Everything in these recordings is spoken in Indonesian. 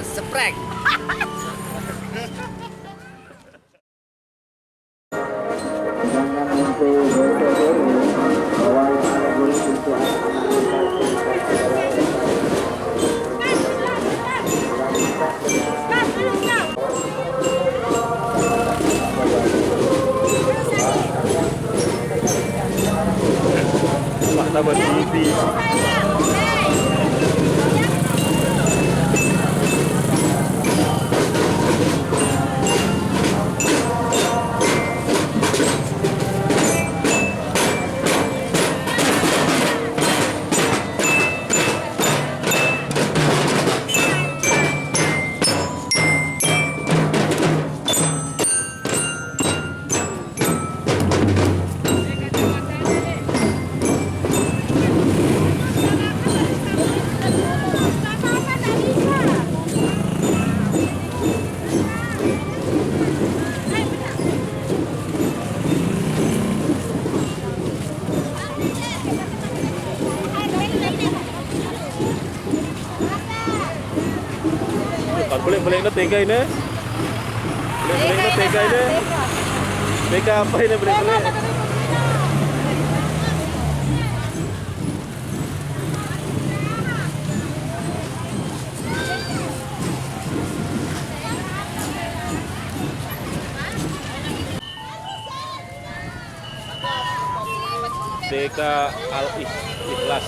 Sprek. Dapat TV. Boleh na tega ini. Boleh na tega ini. Tega apa ini boleh? Tega Al-Ikhlas.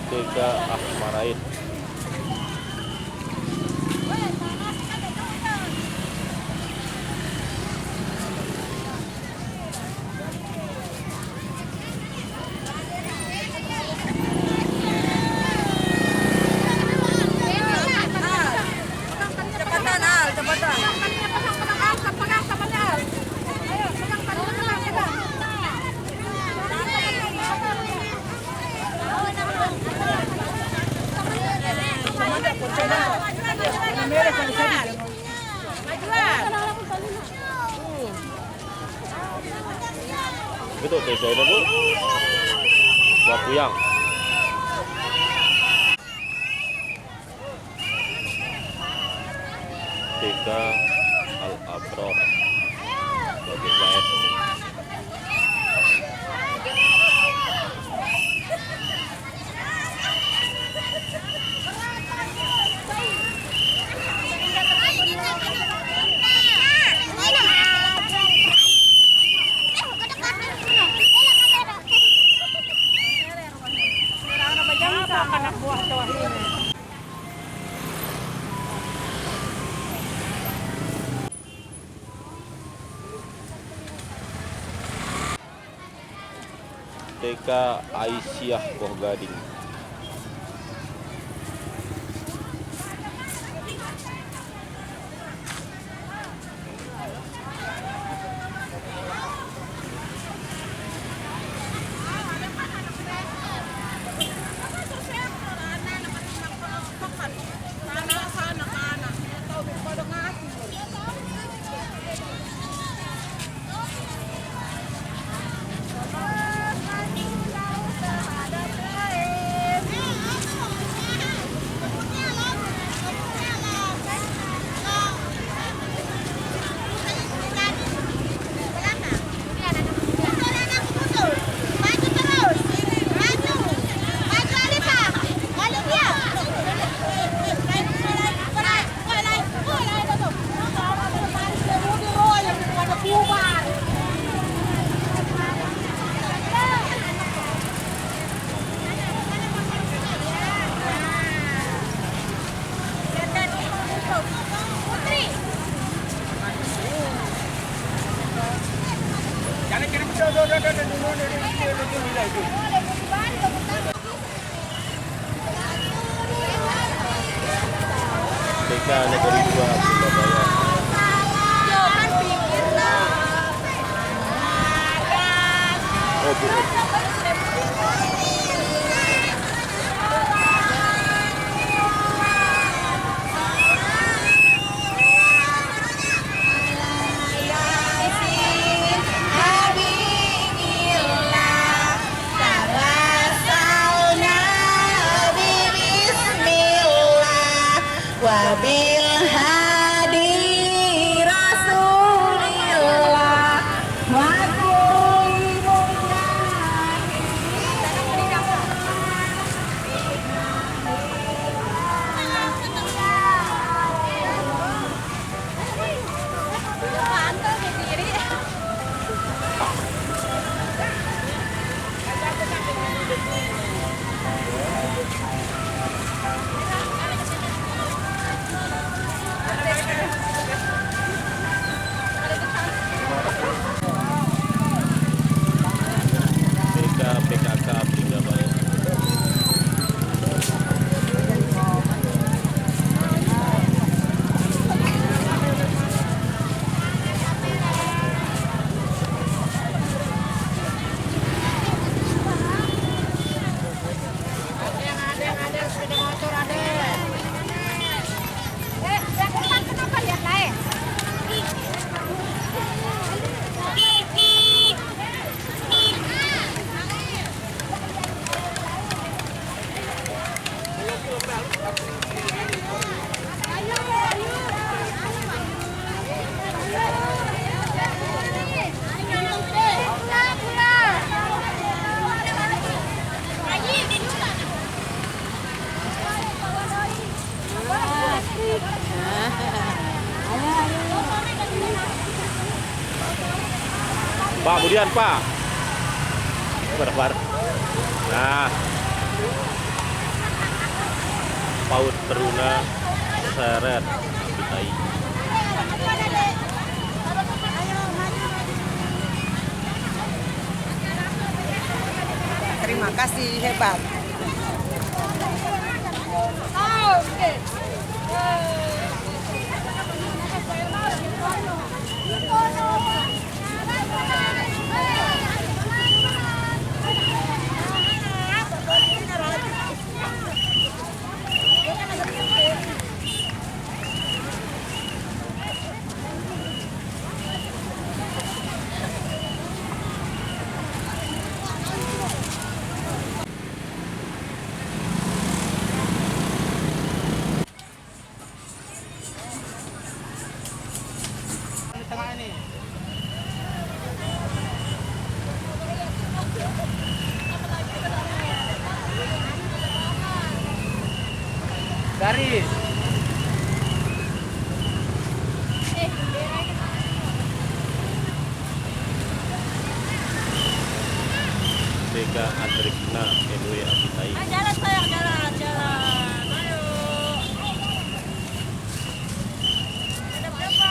Tega Ahmarain. Betul, saya itu Bu. Buat puyang. Tega Al-Abrar. Bagi baik. TK Aisyah Koh Gading. BK Negeri 2 Surabaya. Oh, Bu. Wabil hadi Rasulillah wa BK PKK Surabaya. Pak, kemudian Pak. Bar. Nah. Paut teruna seret ditai. Terima kasih, hebat. Garis. BK Adrikna NW Apitai. Jalan sayang, jalan. Ayo. Ada berapa?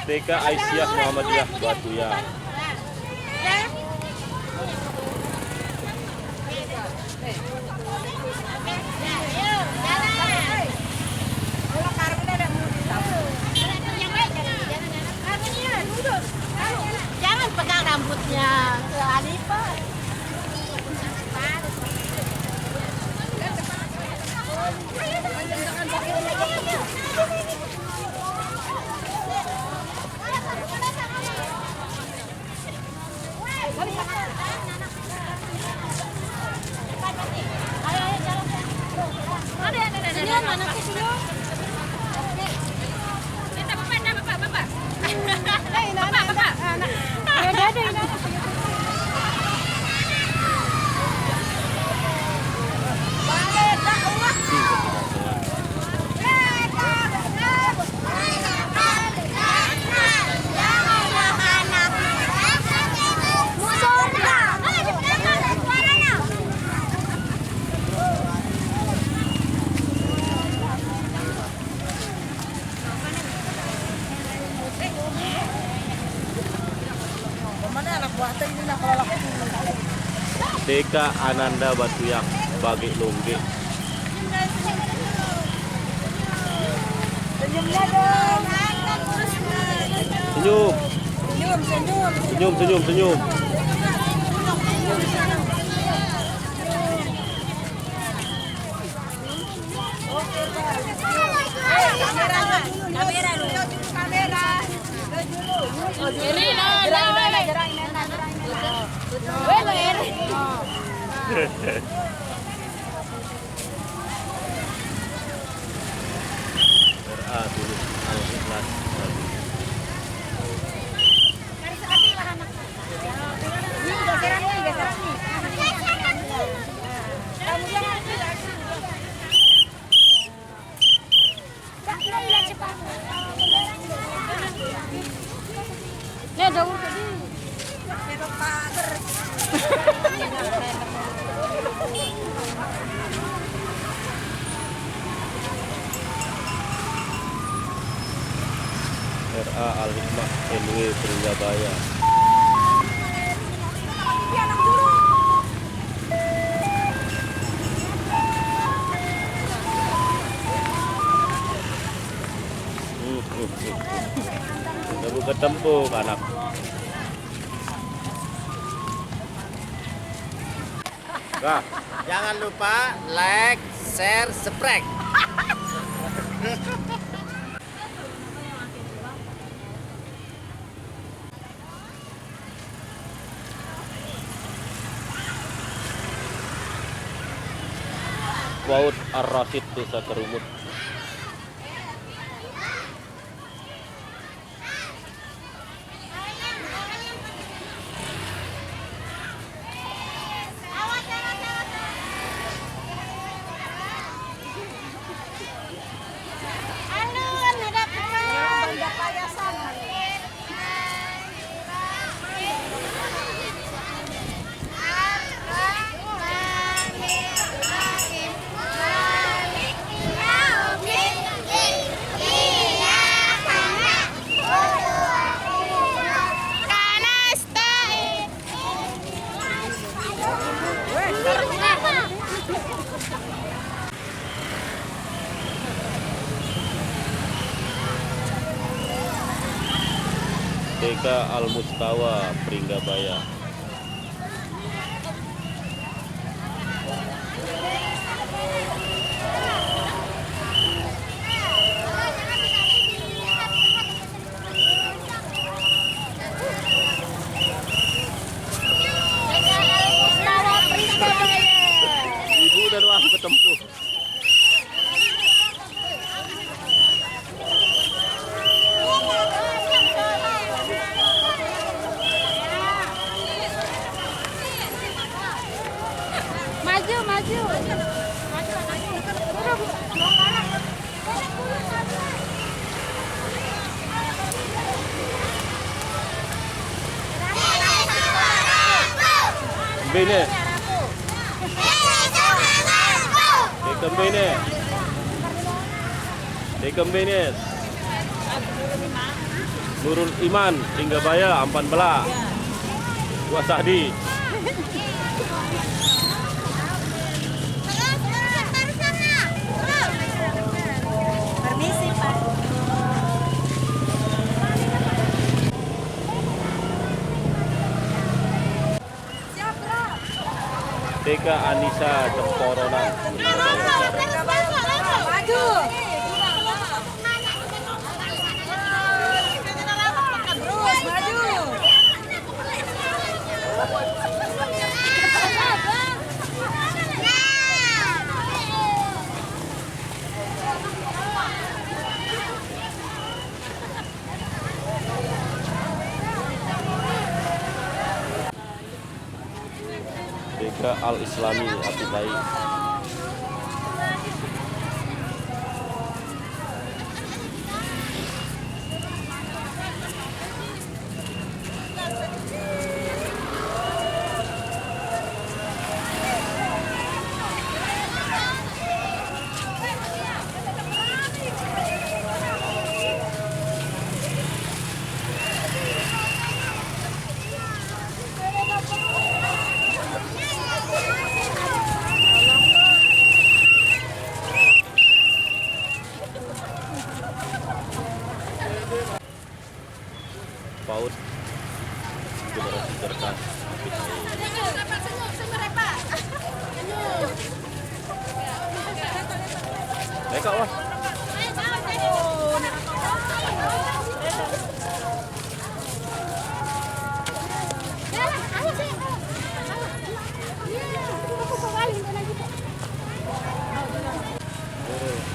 BK Aisyah Muhammadiyah Batuya. Jangan pegang rambutnya ke Anifah. Senyum, anaknya senyum. Bapak. TK Ananda Batuyak Bagi Lungge. Senyumnya dong. Senyum. Senyum, senyum. Senyum, senyum, senyum. Kamera dulu. Kamera. Ini RA Tulus Al-Ikhlas. Ya jauh tadi. RA Al-Hikmah NW Pringgabaya. Udah ketemu anak. Nah, Jangan lupa like, share, subscribe. Waud Ar-Rasyid Desa Kerumut. TK Al-Mustawa Pringgabaya. Ibu dan wah ketemu. Maju, maju. Kembini. Kembini. Kembini. Nurul Iman Pringgabaya Ampan Bela. Wasadi. Permisi, Pak. TK Anissa Cemporonan. Maju. Terus maju. TK Al-Islami Atibai. PAUD Generasi Cerdas. Kak, wah.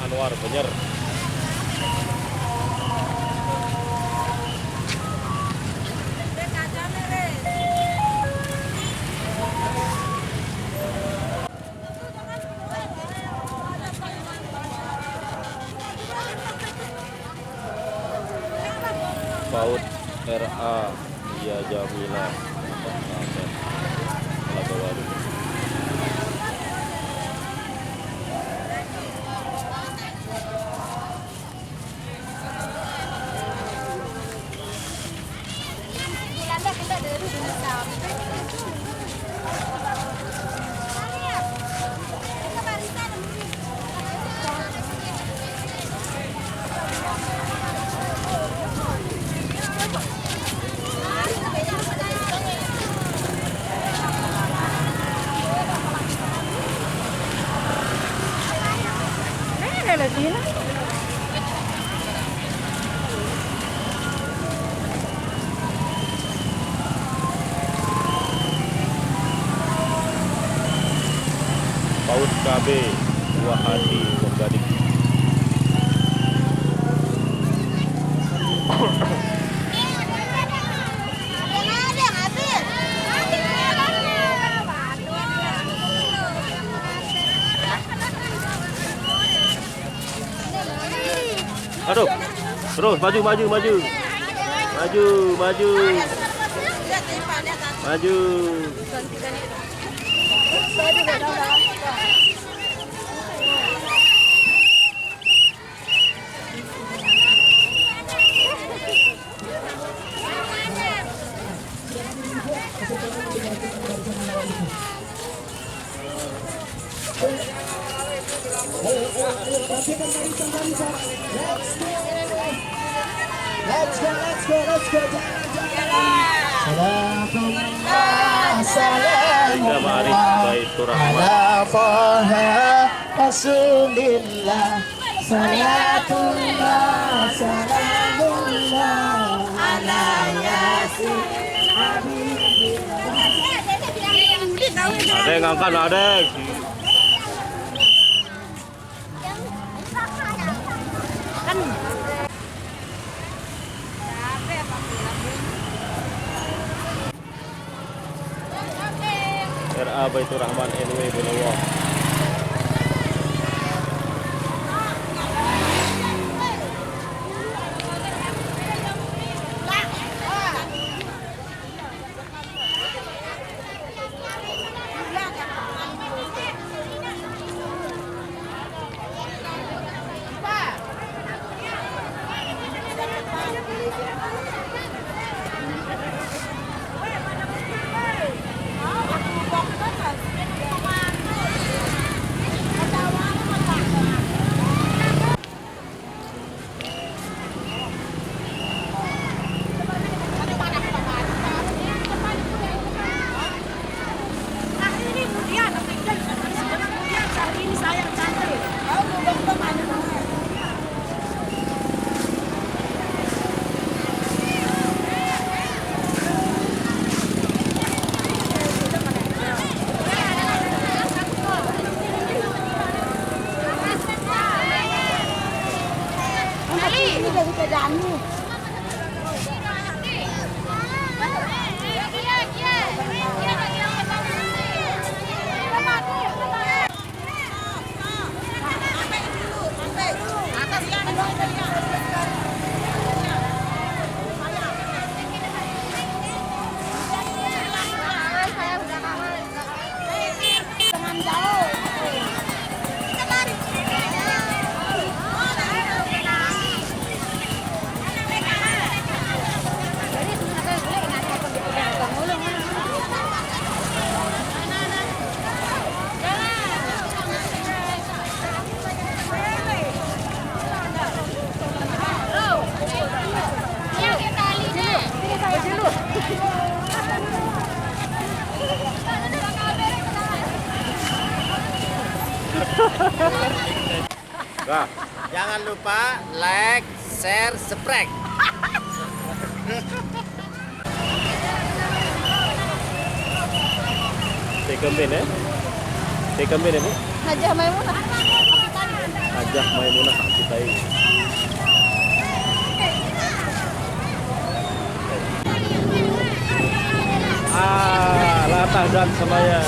Anwar Banyer. PAUD RA Iya Jamila Laga Baru. PAUD KB Buah Hati Penggadik. Aduh, terus maju. Let's go. Hingga Ma'arif Baitur Rahman. Ala Taha Rasulillah Salatullah Salamullah Ala Yasin Ada yang ngangkat, ada. RA Baitur Rahman NW Bulawah. Kah. Jangan lupa like, share, subscribe. Tekembin ya. Tekembin ya, Bu. Hajah Maimunah. Hajah Maimunah kita ini. Latah dan semaya.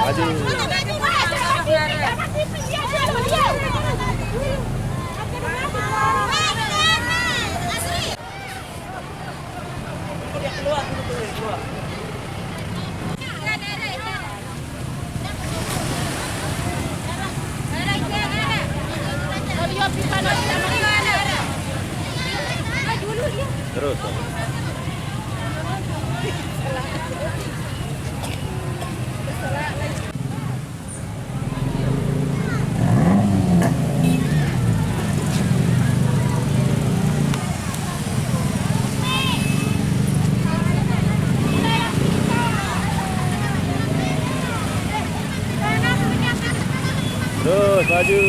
Maju. Terus. Terus maju.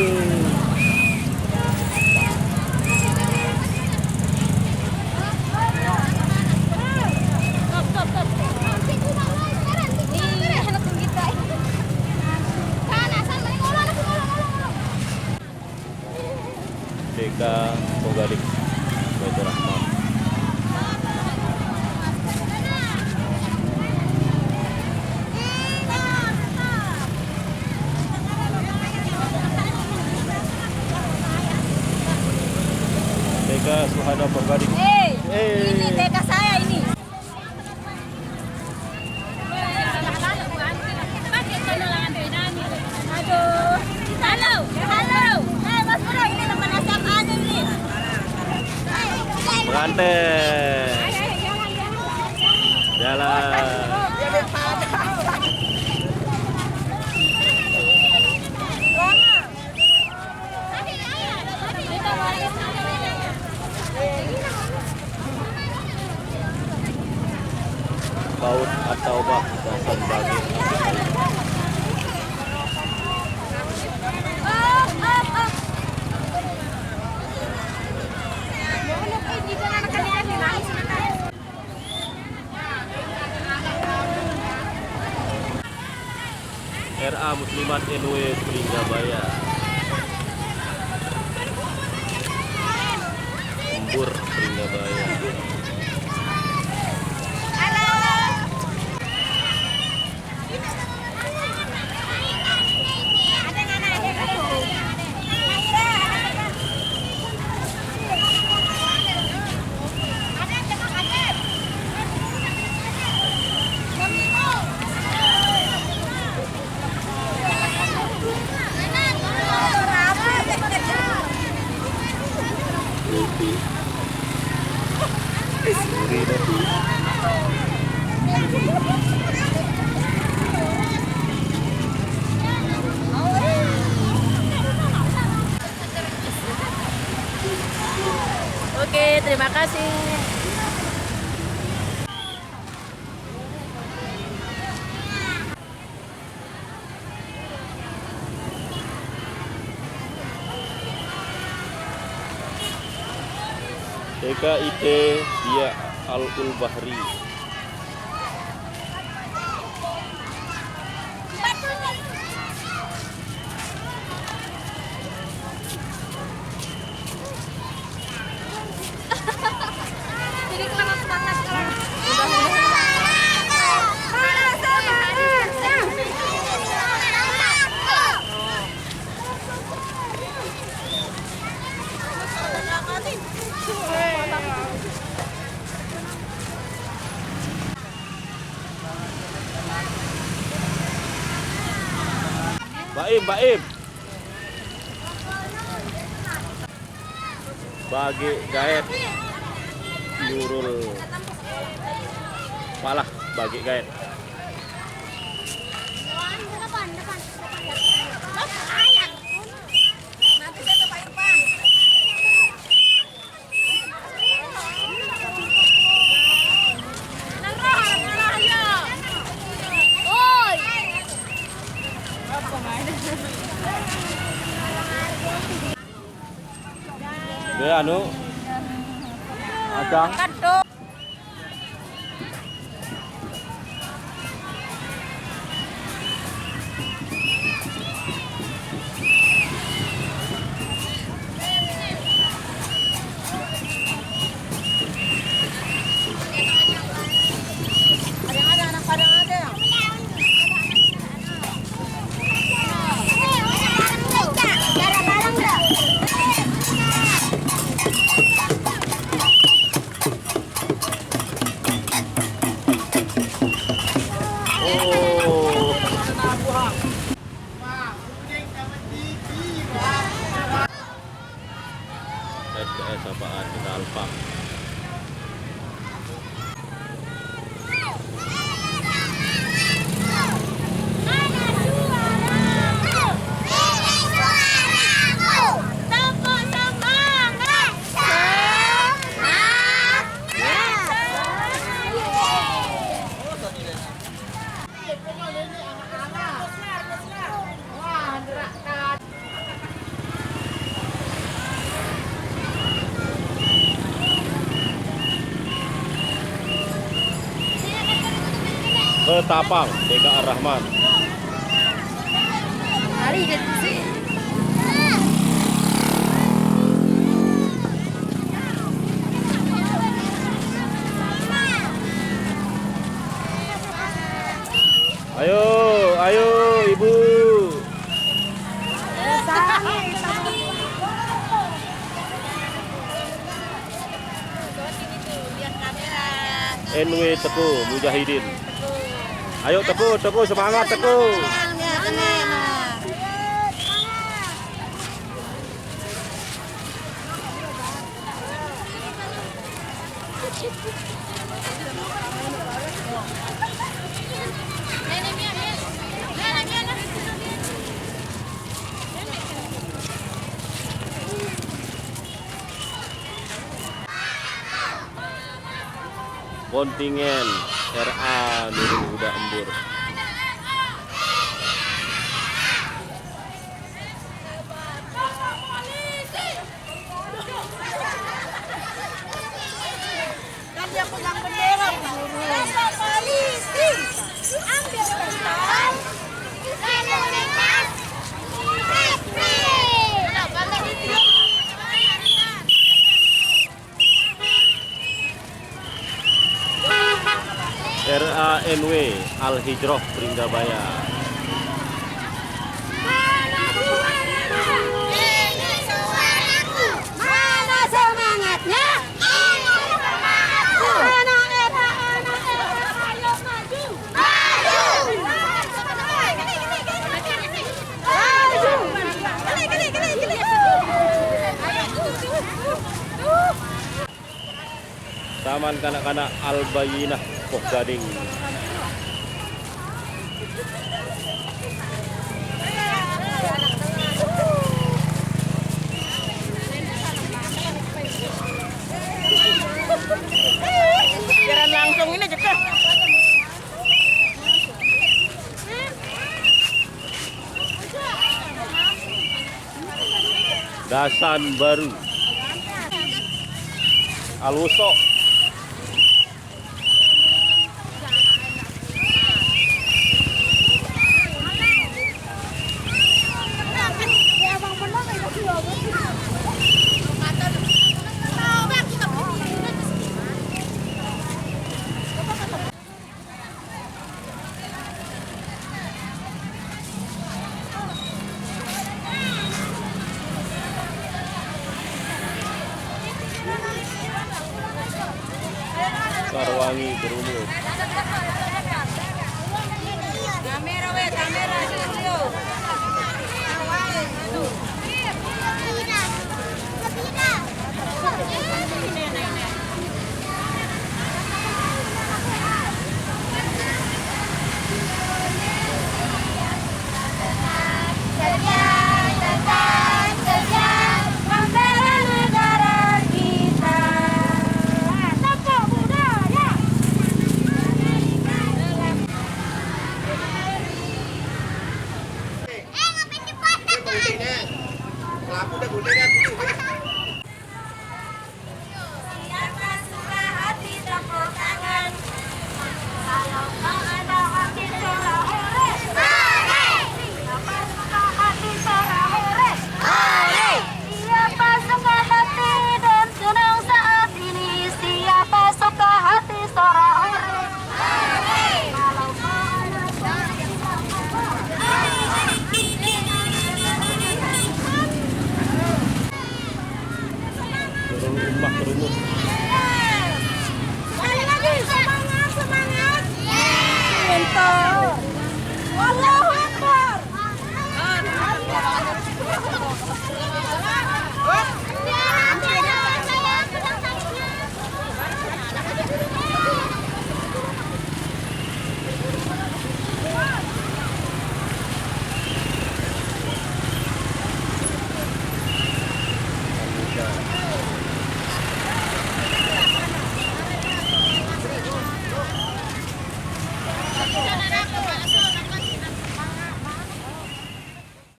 Deka Pogalik Baitur Rahman. Deka Suhada Pogalik. Ini TK saya ini. Aduh. Halo. Mas Bro, ini teman SMA nya ini. Pengantin. Jalan. Paut atau bah dasar bagi. RA Muslimat NW Pringgabaya. Embur Pringgabaya. Oke, terima kasih. TKIT Dia Al-Ul Bahri. Jadi semangat semangat. Baim. Bagi gaet Nurul Malah bagi gaet. Nanti saya ke Pak Irfan. anu Adang. Kado. Oh. SKS apaan? Kita Alfa. Ketapang, TK Ar-Rahman. Hari jadi sih. Ayo, ayo Ibu. NW Teguh Mujahidin. Ayo Teguh, Teguh semangat Teguh. Kontingen RA Nurul Huda Embur. Kan dia pegang bendera. Rasa polisi. Ambil bendera. RANW Al Hijroh Pringgabaya. Ini suaraku. Mana semangatnya? Ini semangatku. Anak era, ayo maju. Maju. Taman Kanak-kanak Al Bayinah Pok Gading. Jalan langsung ini aja kah? Dasan Baru Al-Wusto. Sarwangi Berumur. Kamera we, kamera dulu. Tidak.